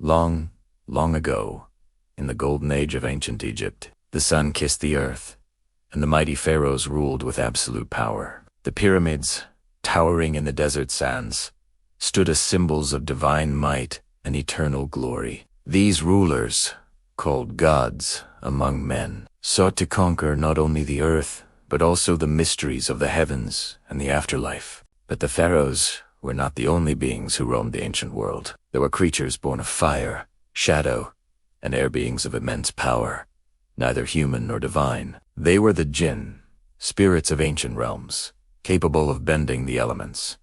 Long, long ago, in the golden age of ancient Egypt, the sun kissed the earth, and the mighty pharaohs ruled with absolute power. The pyramids, towering in the desert sands, stood as symbols of divine might and eternal glory. These rulers, called gods among men, sought to conquer not only the earth, but also the mysteries of the heavens and the afterlife. But the pharaohs were not the only beings who roamed the ancient world. There were creatures born of fire, shadow, and air beings of immense power, neither human nor divine. They were the djinn, spirits of ancient realms, capable of bending the elements,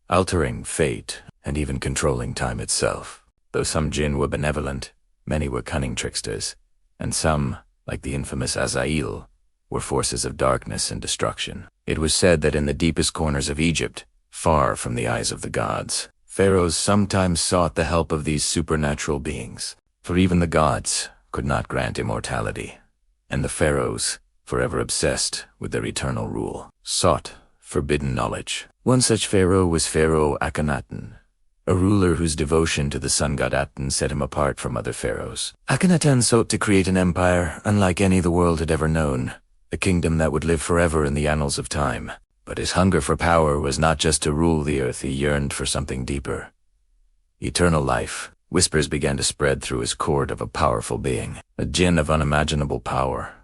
altering fate, and even controlling time itself. Though some djinn were benevolent, many were cunning tricksters, and some, like the infamous Azazel, were forces of darkness and destruction. It was said that in the deepest corners of Egypt, far from the eyes of the gods, pharaohs sometimes sought the help of these supernatural beings, for even the gods could not grant immortality, and the pharaohs, forever obsessed with their eternal rule, sought forbidden knowledge. One such pharaoh was Pharaoh Akenatan, a ruler whose devotion to the sun god Aten set him apart from other pharaohs. Akenatan sought to create an empire unlike any the world had ever known, a kingdom that would live forever in the annals of time. But his hunger for power was not just to rule the earth, he yearned for something deeper. Eternal life. Whispers began to spread through his court of a powerful being, a djinn of unimaginable power,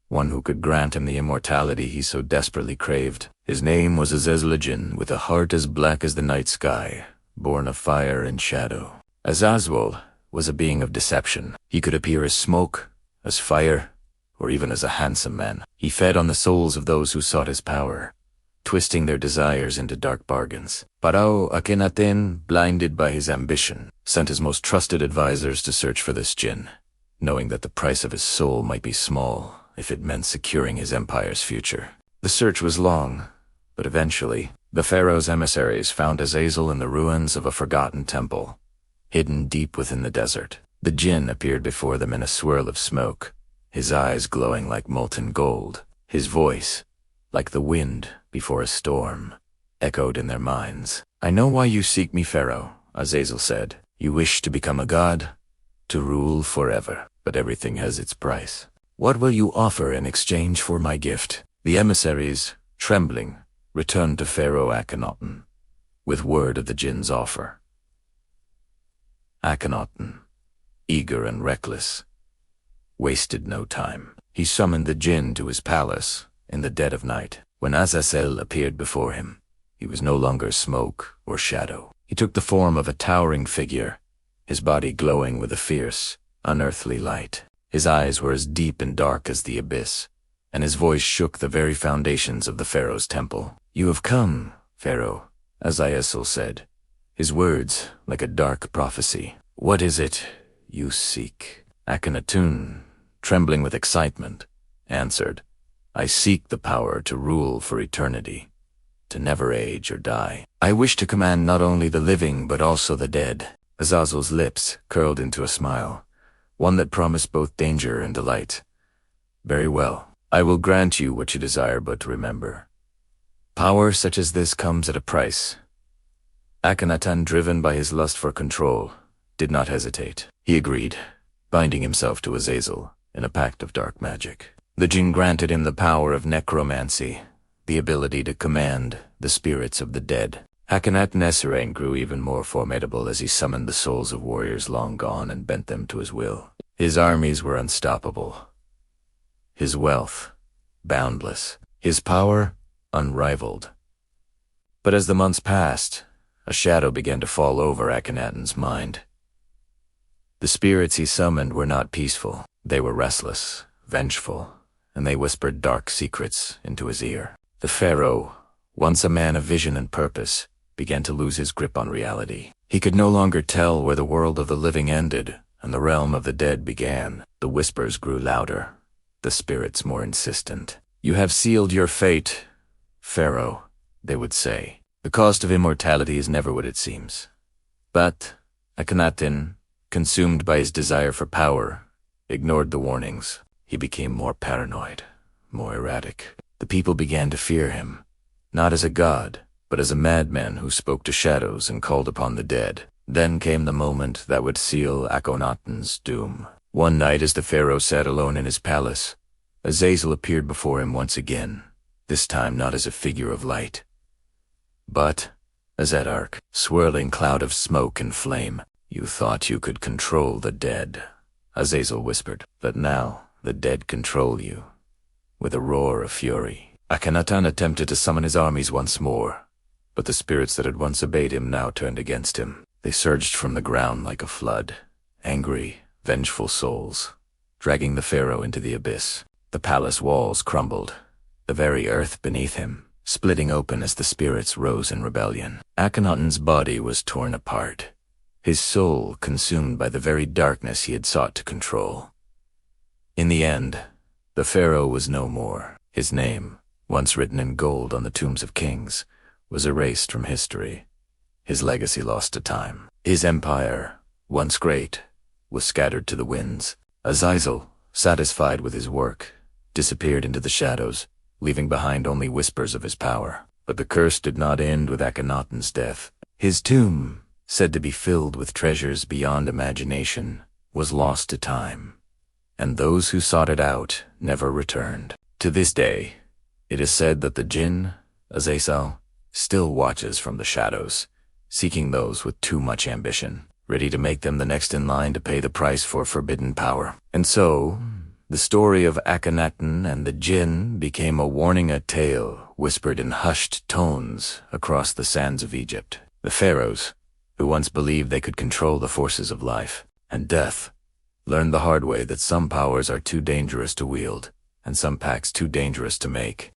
one who could grant him the immortality he so desperately craved. His name was Azazel, with a heart as black as the night sky, born of fire and shadow. Azazel was a being of deception. He could appear as smoke, as fire, or even as a handsome man. He fed on the souls of those who sought his power, twisting their desires into dark bargains. Pharaoh Akenatan, blinded by his ambition, sent his most trusted advisors to search for this djinn, knowing that the price of his soul might be small if it meant securing his empire's future. The search was long, but eventually, the pharaoh's emissaries found Azazel in the ruins of a forgotten temple, hidden deep within the desert. The djinn appeared before them in a swirl of smoke, his eyes glowing like molten gold. His voice, like the wind before a storm, echoed in their minds. "I know why you seek me, Pharaoh," Azazel said. "You wish to become a god, to rule forever. But everything has its price. What will you offer in exchange for my gift?" The emissaries, trembling, returned to Pharaoh Akenatan with word of the djinn's offer. Akenatan, eager and reckless, wasted no time. He summoned the djinn to his palace in the dead of night. When Azazel appeared before him, he was no longer smoke or shadow. He took the form of a towering figure, his body glowing with a fierce, unearthly light. His eyes were as deep and dark as the abyss, and his voice shook the very foundations of the pharaoh's temple. "You have come, Pharaoh," Azazel said, his words like a dark prophecy. "What is it you seek?" Akenatan, trembling with excitement, answered, "I seek the power to rule for eternity, to never age or die. I wish to command not only the living but also the dead." Azazel's lips curled into a smile, one that promised both danger and delight. "Very well. I will grant you what you desire, but remember, power such as this comes at a price." Akenatan, driven by his lust for control, did not hesitate. He agreed, binding himself to Azazel in a pact of dark magic. The djinn granted him the power of necromancy, the ability to command the spirits of the dead. Akenatan's reign grew even more formidable as he summoned the souls of warriors long gone and bent them to his will. His armies were unstoppable, his wealth boundless, his power unrivaled. But as the months passed, a shadow began to fall over Akenatan's mind. The spirits he summoned were not peaceful. They were restless, vengeful, and they whispered dark secrets into his ear. The pharaoh, once a man of vision and purpose, began to lose his grip on reality. He could no longer tell where the world of the living ended and the realm of the dead began. The whispers grew louder, the spirits more insistent. "You have sealed your fate, Pharaoh," they would say. "The cost of immortality is never what it seems." But Akenatan, consumed by his desire for power, ignored the warnings. He became more paranoid, more erratic. The people began to fear him, not as a god, but as a madman who spoke to shadows and called upon the dead. Then came the moment that would seal Akenaton's doom. One night, as the pharaoh sat alone in his palace, Azazel appeared before him once again, this time not as a figure of light, but as that arc, swirling cloud of smoke and flame. "You thought you could control the dead," Azazel whispered, "but now the dead control you." With a roar of fury, Akenatan attempted to summon his armies once more, but the spirits that had once obeyed him now turned against him. They surged from the ground like a flood, angry, vengeful souls, dragging the pharaoh into the abyss. The palace walls crumbled, the very earth beneath him splitting open as the spirits rose in rebellion. Akenaton's body was torn apart, his soul consumed by the very darkness he had sought to control. In the end, the pharaoh was no more. His name, once written in gold on the tombs of kings, was erased from history, his legacy lost to time. His empire, once great, was scattered to the winds. Azazel, satisfied with his work, disappeared into the shadows, leaving behind only whispers of his power. But the curse did not end with Akenaton's death. His tomb, said to be filled with treasures beyond imagination, was lost to time, and those who sought it out never returned. To this day, it is said that the djinn, Azazel, still watches from the shadows, seeking those with too much ambition, ready to make them the next in line to pay the price for forbidden power. And so, the story of Akenatan and the djinn became a warning, a tale whispered in hushed tones across the sands of Egypt. The pharaohs, who once believed they could control the forces of life and death, learned the hard way that some powers are too dangerous to wield, and some pacts too dangerous to make.